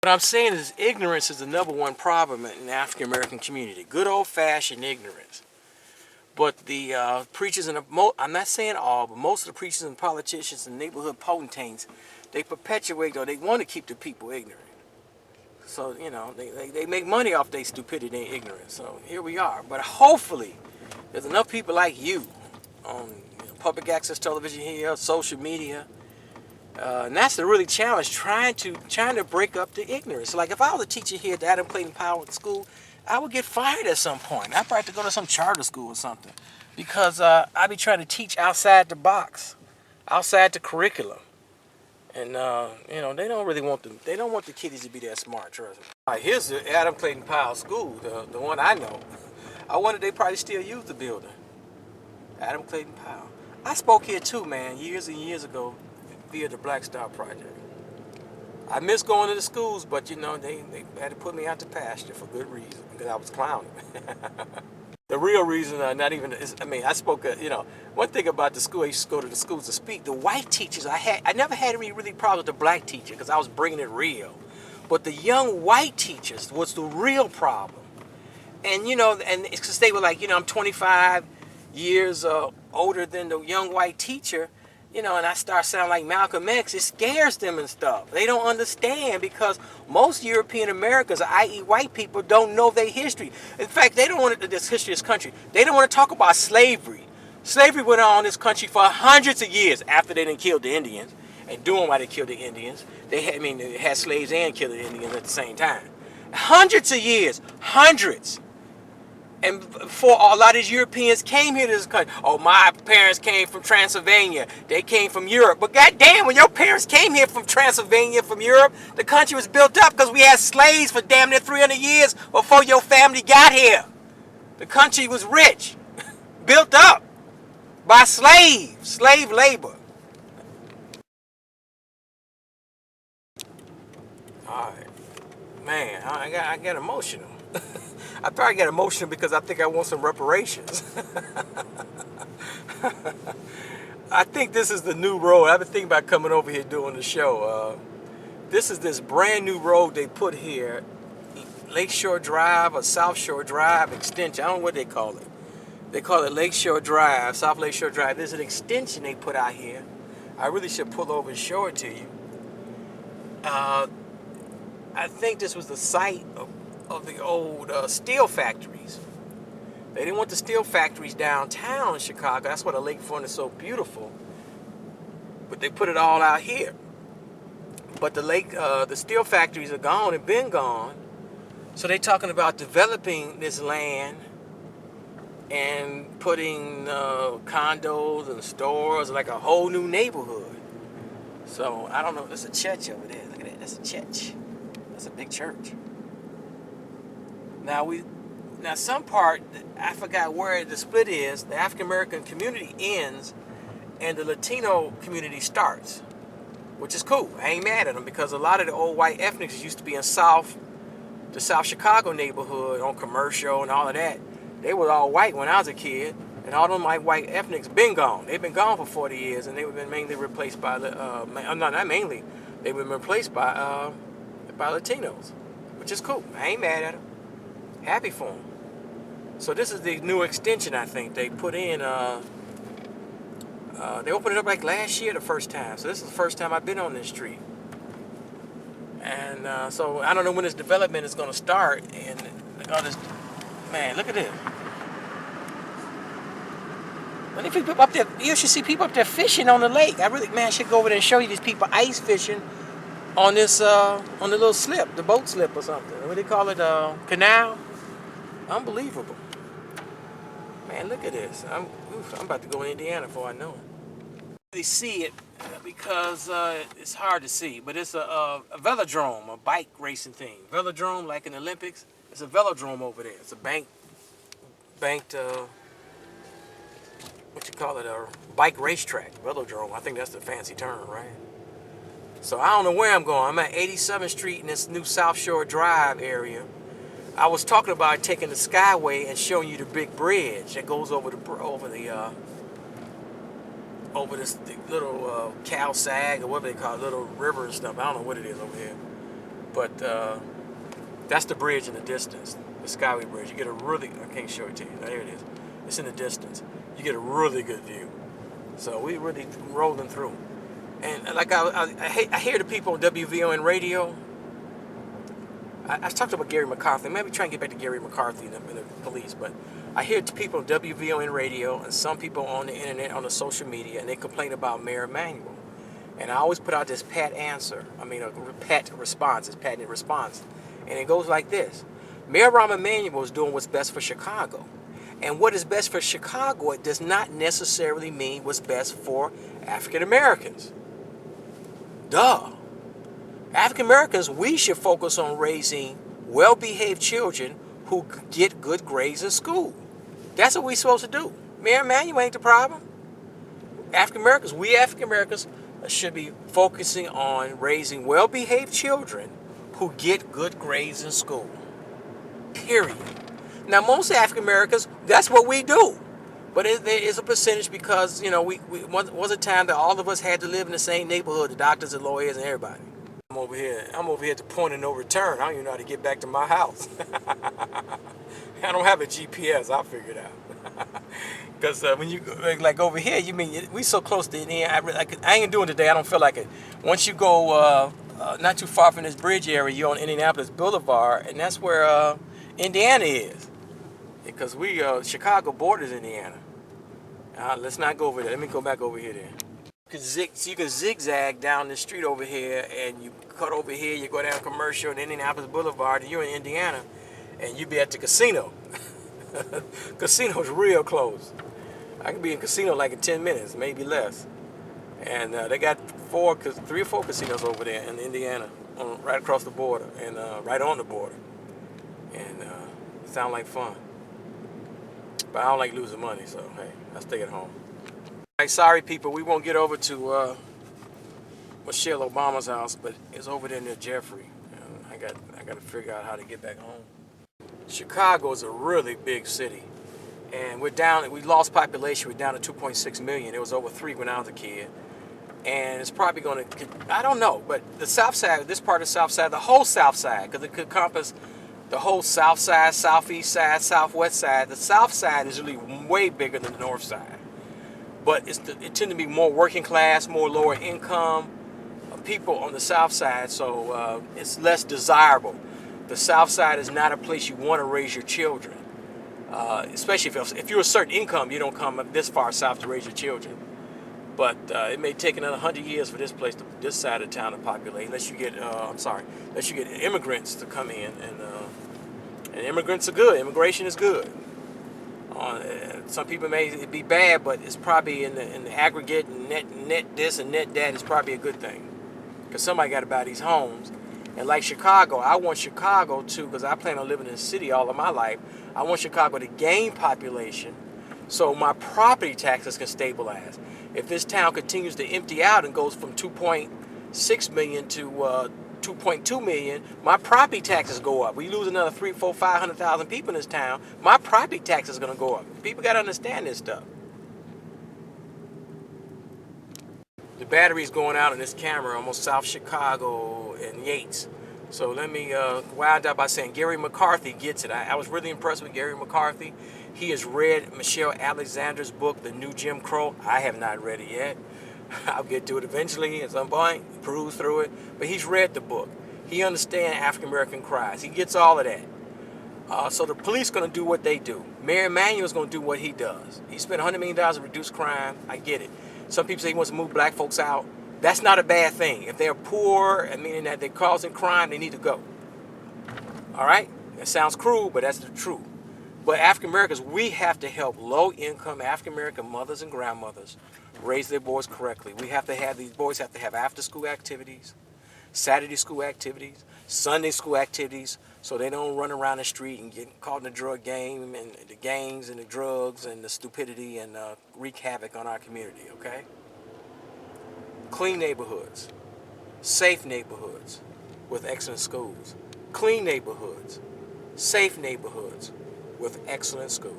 What I'm saying is ignorance is the #1 problem in the African American community. Good old-fashioned ignorance. But the preachers and I'm not saying all, but most of the preachers and politicians and neighborhood potentates, they perpetuate or they want to keep the people ignorant. So, you know, they make money off their stupidity and ignorance. So here we are. But hopefully, there's enough people like you on public access television here, social media, and that's the really challenge, trying to break up the ignorance. Like if I was a teacher here at the Adam Clayton Powell School, I would get fired at some point. I'd probably have to go to some charter school or something, because I'd be trying to teach outside the box, outside the curriculum. And you know, they don't really want them. They don't want the kiddies to be that smart. Trust me. All right, here's the Adam Clayton Powell School, the one I know. I wonder they probably still use the building. Adam Clayton Powell. I spoke here too, man, years and years ago, via the Black Star Project. I miss going to the schools, but you know, they had to put me out to pasture for good reason, because I was clowning. The real reason, not even, I mean, I spoke, you know, one thing about the school, I used to go to the schools to speak. The white teachers, I never had any really problems with the black teacher because I was bringing it real. But the young white teachers was the real problem. And, you know, and it's because they were like, you know, I'm 25 years older than the young white teacher, you know, and I start sounding like Malcolm X. It scares them and stuff. They don't understand because most European Americans, i.e. white people, don't know their history. In fact, they don't want this history of this country. They don't want to talk about slavery. Slavery went on in this country for hundreds of years after they didn't kill the Indians. And doing why they killed the Indians, they had slaves and killed the Indians at the same time. Hundreds of years, hundreds. And before a lot of these Europeans came here to this country, oh, my parents came from Transylvania. They came from Europe. But goddamn, when your parents came here from Transylvania, from Europe, the country was built up because we had slaves for damn near 300 years before your family got here. The country was rich, built up by slave labor. All right, man, I got emotional. I probably get emotional because I think I want some reparations. I think this is the new road. I've been thinking about coming over here doing the show. This is this brand new road they put here, Lakeshore Drive or South Shore Drive extension. I don't know what they call it. They call it Lakeshore Drive, South Lakeshore Drive. There's an extension they put out here. I really should pull over and show it to you. I think this was the site of the old steel factories. They didn't want the steel factories downtown in Chicago. That's why the lakefront is so beautiful. But they put it all out here. But the steel factories are gone and been gone. So they're talking about developing this land and putting condos and stores, like a whole new neighborhood. So I don't know. There's a church over there. Look at that. That's a church. That's a big church. Now some part, I forgot where the split is. The African American community ends and the Latino community starts, which is cool. I ain't mad at them because a lot of the old white ethnics used to be in the South Chicago neighborhood on Commercial and all of that. They were all white when I was a kid, and all them white ethnics been gone. They've been gone for 40 years, and they've been mainly replaced by not mainly. They've been replaced by Latinos, which is cool. I ain't mad at them. Happy for them. So this is the new extension, I think. They put in, they opened it up like last year the first time. So this is the first time I've been on this street. And so I don't know when this development is going to start. And look at this, man, look at this. When people up there, you should see people up there fishing on the lake. I really, man, should go over there and show you these people ice fishing on this, on the little slip, the boat slip or something. What do they call it, canal? Unbelievable. Man, look at this. I'm about to go in Indiana before I know it. They see it because it's hard to see, but it's a velodrome, a bike racing thing. Velodrome, like in the Olympics. It's a velodrome over there. It's a banked, what you call it, a bike racetrack. Velodrome, I think that's the fancy term, right? So I don't know where I'm going. I'm at 87th Street in this new South Shore Drive area. I was talking about taking the Skyway and showing you the big bridge that goes over this little Cal Sag or whatever they call it, little river and stuff. I don't know what it is over here. But that's the bridge in the distance, the Skyway Bridge. You get a really, I can't show it to you. There it is. It's in the distance. You get a really good view. So we really rolling through. And like I hear the people on WVON radio. I talked about Gary McCarthy. Maybe try and get back to Gary McCarthy in the police. But I hear people on WVON radio and some people on the internet, on the social media, and they complain about Mayor Emanuel. And I always put out this pat answer. I mean, a pat response. It's patented response. And it goes like this. Mayor Rahm Emanuel is doing what's best for Chicago. And what is best for Chicago, it does not necessarily mean what's best for African Americans. Duh. African Americans, we should focus on raising well-behaved children who get good grades in school. That's what we're supposed to do. Mayor Emanuel ain't the problem. African Americans, we African Americans should be focusing on raising well-behaved children who get good grades in school. Period. Now, most African Americans, that's what we do. But there is a percentage because, you know, we was a time that all of us had to live in the same neighborhood, the doctors and lawyers and everybody. I'm over here at the point of no return. I don't even know how to get back to my house. I don't have a GPS, I'll figure it out. Because when you, like over here, you mean, we so close to Indiana, I ain't doing it today, I don't feel like it. Once you go not too far from this bridge area, you're on Indianapolis Boulevard, and that's where Indiana is. Because Chicago borders Indiana. Let's not go over there. Let me go back over here then. You can zigzag down the street over here, and you cut over here, you go down Commercial and Indianapolis Boulevard, and you're in Indiana, and you be at the casino. Casino's real close. I can be in casino like in 10 minutes, maybe less. And they got 3 or 4 casinos over there in Indiana, right across the border, and right on the border. And it sounds like fun. But I don't like losing money, so hey, I stay at home. Hey, sorry people, we won't get over to Michelle Obama's house, but it's over there near Jeffrey. I got to figure out how to get back home. Chicago is a really big city, and we lost population. We're down to 2.6 million. It was over 3 when I was a kid, and it's probably going to, I don't know, but the South Side, this part of the South Side, the whole South Side, because it could encompass the whole South Side, Southeast Side, Southwest Side. The South Side is really way bigger than the North Side. But it tend to be more working class, more lower income people on the South Side, so it's less desirable. The South Side is not a place you want to raise your children, especially if you're a certain income, you don't come this far south to raise your children. But it may take another 100 years for this side of town to populate, unless you get, unless you get immigrants to come in, and immigrants are good. Immigration is good. Some people may be bad, but it's probably in the aggregate, net this and net that is probably a good thing, because somebody got to buy these homes. And like Chicago, I want Chicago to, because I plan on living in the city all of my life, I want Chicago to gain population so my property taxes can stabilize. If this town continues to empty out and goes from 2.6 million to 2.2 million, my property taxes go up. We lose another 300,000, 400,000, 500,000 people in this town, my property taxes are going to go up. People got to understand this stuff. The battery's going out in this camera, almost South Chicago and Yates. So let me wind up by saying Gary McCarthy gets it. I was really impressed with Gary McCarthy. He has read Michelle Alexander's book, The New Jim Crow. I have not read it yet. I'll get to it eventually at some point, peruse through it. But he's read the book. He understands African-American cries. He gets all of that. So the police going to do what they do. Mayor Emanuel is going to do what he does. He spent $100 million to reduce crime. I get it. Some people say he wants to move black folks out. That's not a bad thing. If they're poor, meaning that they're causing crime, they need to go. All right? That sounds cruel, but that's the truth. But African Americans, we have to help low-income African American mothers and grandmothers raise their boys correctly. We have to have, these boys have to have after-school activities, Saturday school activities, Sunday school activities, so they don't run around the street and get caught in the drug game and the gangs and the drugs and the stupidity and wreak havoc on our community, okay? Clean neighborhoods, safe neighborhoods with excellent schools. Clean neighborhoods, safe neighborhoods with excellent schools.